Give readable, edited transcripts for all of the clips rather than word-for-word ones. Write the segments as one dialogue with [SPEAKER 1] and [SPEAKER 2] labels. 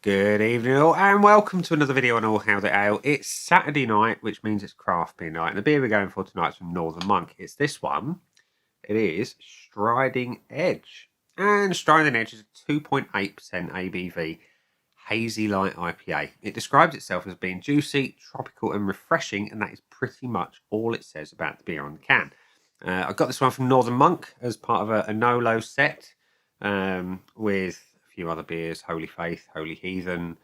[SPEAKER 1] Good evening all and welcome to another video on All How the Ale. It's Saturday night, which means it's craft beer night, and the beer we're going for tonight is from Northern Monk. It's this one. It is Striding Edge. And Striding Edge is a 2.8% ABV Hazy Light IPA. It describes itself as being juicy, tropical and refreshing, and that is pretty much all it says about the beer on the can. I got this one from Northern Monk as part of a Nolo set with a few other beers. Holy Faith, Holy Heathen,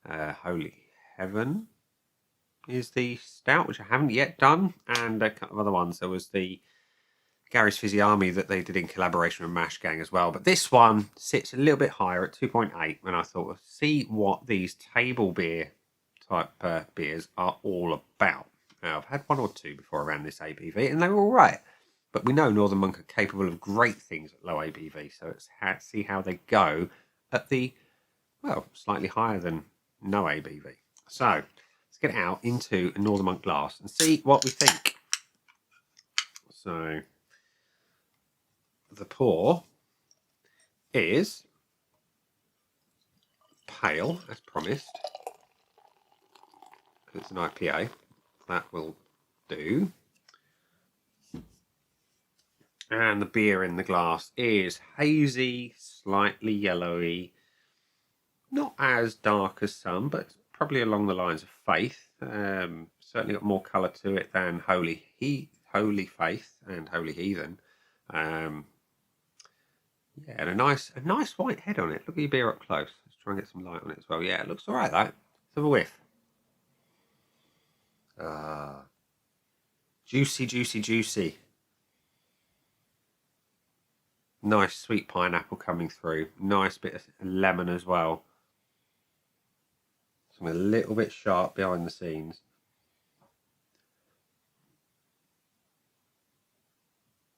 [SPEAKER 1] Holy Heaven is the stout, which I haven't yet done, and a couple of other ones. There was the Gary's Fizzy Army that they did in collaboration with Mash Gang as well. But this one sits a little bit higher at 2.8, and I thought, well, see what these table beer type beers are all about. Now, I've had one or two before around this ABV, and they were all right. But we know Northern Monk are capable of great things at low ABV, so let's see how they go at the, well, slightly higher than no ABV. So let's get it out into a Northern Monk glass and see what we think. So the pour is pale, as promised. It's an IPA. That will do. And the beer in the glass is hazy, slightly yellowy, not as dark as some, but probably along the lines of Faith. Certainly got more colour to it than Holy Faith and Holy Heathen. Yeah, and a nice white head on it. Look at your beer up close. Let's try and get some light on it as well. Yeah, it looks all right, though. Let's have a whiff. Juicy, juicy, juicy. Nice sweet pineapple coming through. Nice bit of lemon as well. Something a little bit sharp behind the scenes.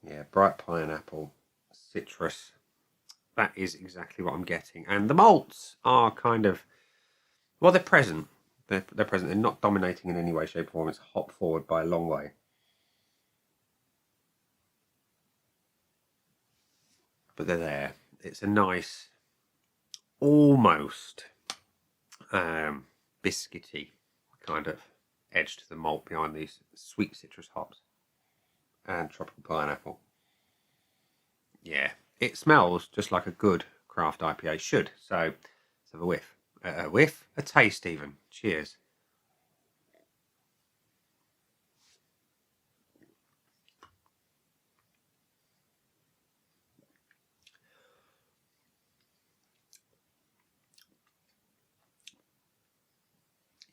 [SPEAKER 1] Yeah, bright pineapple, citrus. That is exactly what I'm getting. And the malts are kind of, well, they're present. They're present. They're not dominating in any way, shape, or form. It's hop forward by a long way. But they're there. It's a nice, almost biscuity kind of edge to the malt behind these sweet citrus hops and tropical pineapple. Yeah, it smells just like a good craft IPA should. So let's have a whiff. A taste even. Cheers.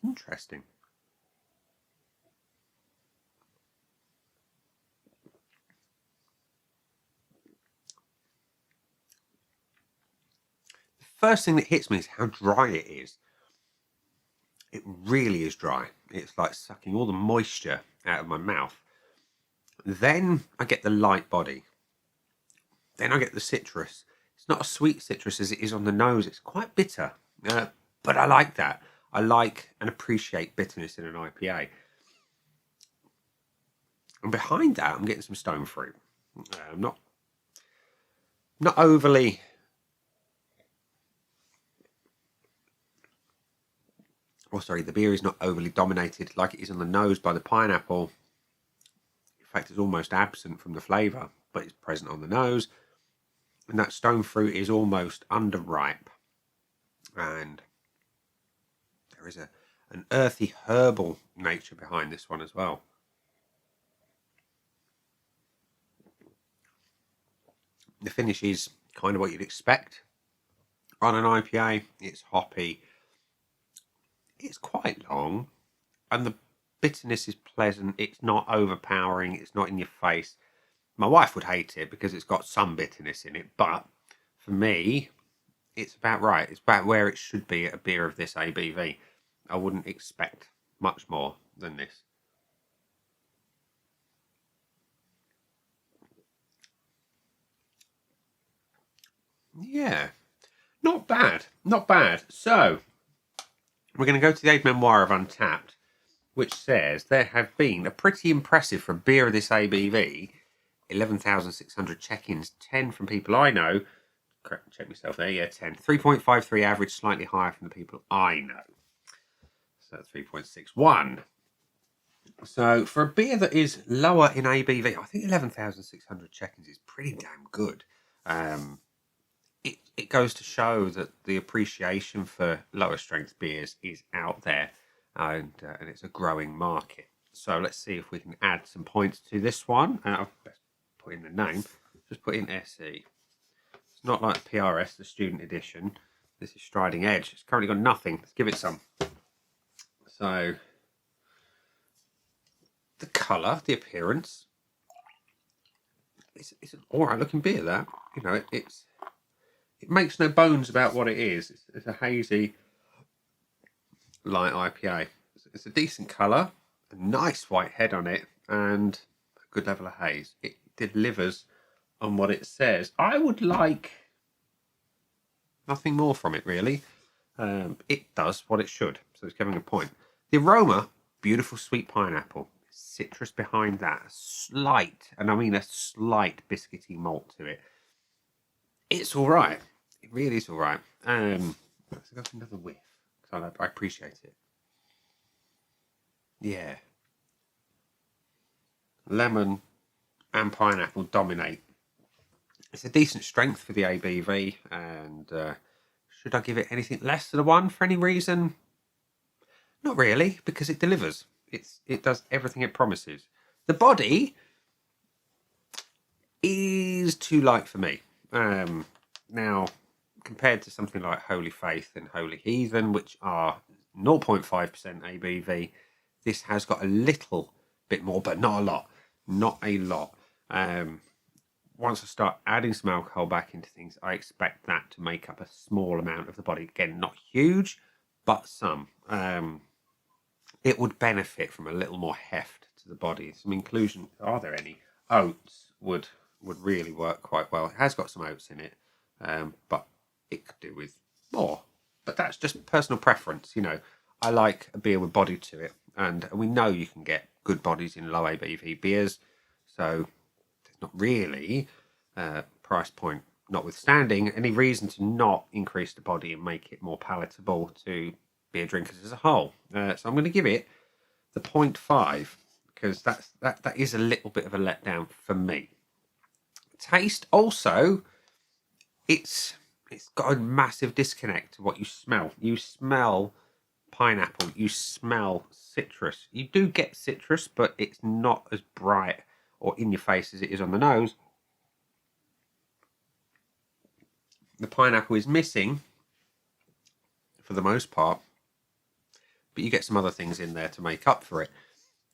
[SPEAKER 1] Interesting. The first thing that hits me is how dry it is. It really is dry. It's like sucking all the moisture out of my mouth. Then I get the light body. Then I get the citrus. It's not a sweet citrus as it is on the nose. It's quite bitter, but I like that. I like and appreciate bitterness in an IPA. And behind that, I'm getting some stone fruit. I'm not overly. Oh, sorry, the beer is not overly dominated like it is on the nose by the pineapple. In fact, it's almost absent from the flavour, but it's present on the nose. And that stone fruit is almost underripe. And there is an earthy herbal nature behind this one as well. The finish is kind of what you'd expect on an IPA. It's hoppy. It's quite long. And the bitterness is pleasant. It's not overpowering. It's not in your face. My wife would hate it because it's got some bitterness in it. But for me, it's about right. It's about where it should be at a beer of this ABV. I wouldn't expect much more than this. Yeah, not bad. Not bad. So, we're going to go to the Age Memoir of Untapped, which says there have been a pretty impressive, for a beer of this ABV, 11,600 check-ins, 10 from people I know, check myself there. Yeah, 10. 3.53 average, slightly higher from the people I know. So 3.61. So for a beer that is lower in ABV, I think 11,600 check-ins is pretty damn good. It goes to show that the appreciation for lower strength beers is out there, and it's a growing market. So let's see if we can add some points to this one. I'll put in the name. Just put in SE. It's not like PRS, the student edition. This is Striding Edge. It's currently got nothing. Let's give it some. So the colour, the appearance. It's an alright looking beer. That, you know, it makes no bones about what it is. It's a hazy light IPA. It's a decent colour, a nice white head on it, and a good level of haze. It delivers on what it says. I would like nothing more from it, really. It does what it should, so it's giving a point. The aroma, beautiful sweet pineapple. Citrus behind that, a slight, and I mean a slight biscuity malt to it. It's all right. It really is all right. Let's go for another whiff, because I appreciate it. Yeah. Lemon and pineapple dominate. It's a decent strength for the ABV, and should I give it anything less than a 1 for any reason? Not really, because it delivers. It does everything it promises. The body is too light for me. Now, compared to something like Holy Faith and Holy Heathen, which are 0.5% ABV, this has got a little bit more, but not a lot. Not a lot. Once I start adding some alcohol back into things, I expect that to make up a small amount of the body. Again, not huge, but some. It would benefit from a little more heft to the body. Some inclusion, are there any? Oats would really work quite well. It has got some oats in it, but it could do with more. But that's just personal preference, you know. I like a beer with body to it, and we know you can get good bodies in low ABV beers, so there's not really price point notwithstanding any reason to not increase the body and make it more palatable to beer drinkers as a whole. So I'm going to give it the 0.5, because that is a little bit of a letdown for me. Taste also, it's got a massive disconnect to what you smell. You smell pineapple, you smell citrus. You do get citrus, but it's not as bright or in your face as it is on the nose. The pineapple is missing for the most part, but you get some other things in there to make up for it.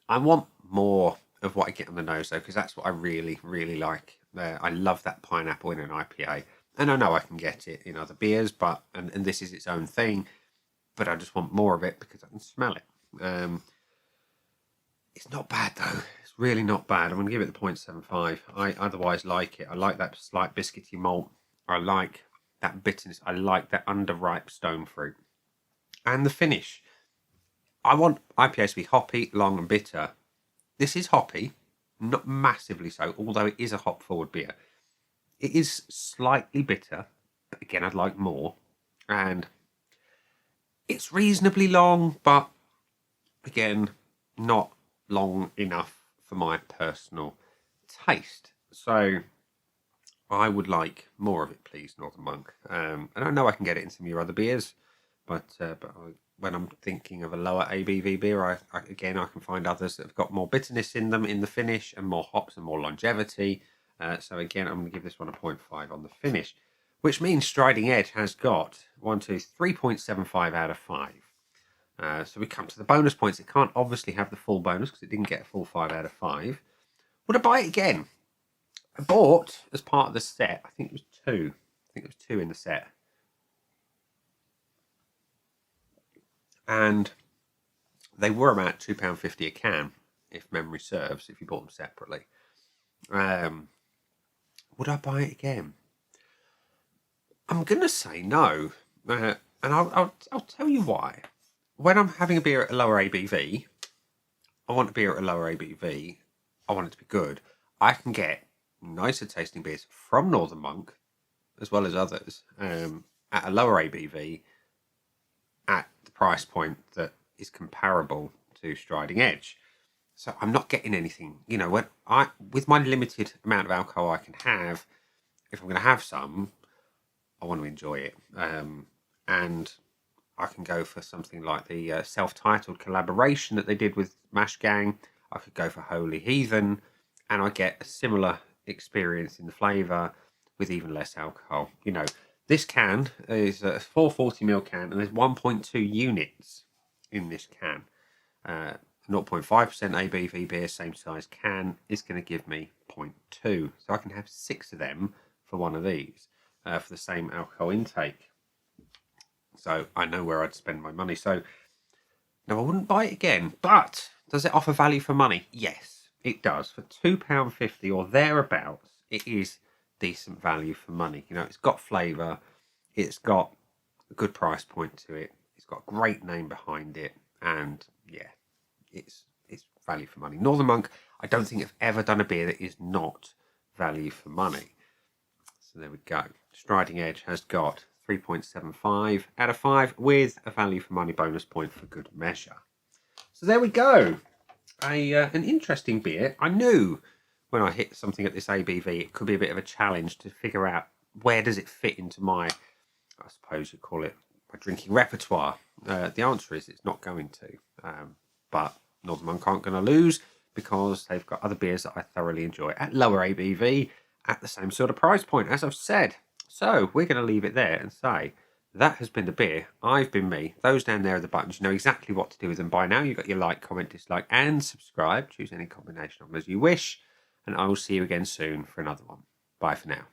[SPEAKER 1] I want more of what I get on the nose, though, because that's what I really, really like. I love that pineapple in an IPA, and I know I can get it in other beers, but and this is its own thing, but I just want more of it because I can smell it. It's not bad, though. It's really not bad. I'm going to give it the 0.75. I otherwise like it. I like that slight biscuity malt. I like that bitterness. I like that underripe stone fruit. And the finish. I want IPAs to be hoppy, long, and bitter. This is hoppy, not massively so, although it is a hop-forward beer. It is slightly bitter, but again, I'd like more. And it's reasonably long, but again, not long enough for my personal taste. So I would like more of it, please, Northern Monk. And I know I can get it in some of your other beers, but when I'm thinking of a lower ABV beer, I can find others that have got more bitterness in them in the finish, and more hops and more longevity. So again, I'm going to give this one a 0.5 on the finish, which means Striding Edge has got 3.75 out of 5. So we come to the bonus points. It can't obviously have the full bonus because it didn't get a full 5 out of 5. Would I buy it again? I bought, as part of the set, I think it was 2. I think it was 2 in the set. And they were about £2.50 a can, if memory serves, if you bought them separately. Would I buy it again? I'm going to say no. And I'll tell you why. When I'm having a beer at a lower ABV, I want a beer at a lower ABV. I want it to be good. I can get nicer tasting beers from Northern Monk as well as others, at a lower ABV at the price point that is comparable to Striding Edge. So I'm not getting anything, when with my limited amount of alcohol I can have, if I'm going to have some, I want to enjoy it. And I can go for something like the self-titled collaboration that they did with Mash Gang. I could go for Holy Heathen, and I get a similar experience in the flavour with even less alcohol. This can is a 440ml can, and there's 1.2 units in this can. 0.5% ABV beer, same size can, is going to give me 0.2. So I can have 6 of them for one of these for the same alcohol intake. So I know where I'd spend my money. So now I wouldn't buy it again, but does it offer value for money? Yes, it does. For £2.50 or thereabouts, it is decent value for money. It's got flavour, it's got a good price point to it, it's got a great name behind it, and yeah, it's value for money. Northern Monk, I don't think I've ever done a beer that is not value for money. So there we go. Striding Edge has got 3.75 out of 5 with a value for money bonus point for good measure. So there we go. An interesting beer. I knew when I hit something at this ABV, it could be a bit of a challenge to figure out where does it fit into my, I suppose you'd call it, my drinking repertoire. The answer is it's not going to. But Northern Monk aren't going to lose because they've got other beers that I thoroughly enjoy at lower ABV at the same sort of price point, as I've said. So we're going to leave it there and say that has been the beer. I've been me. Those down there are the buttons. You know exactly what to do with them by now. You've got your like, comment, dislike, and subscribe. Choose any combination of them as you wish. And I will see you again soon for another one. Bye for now.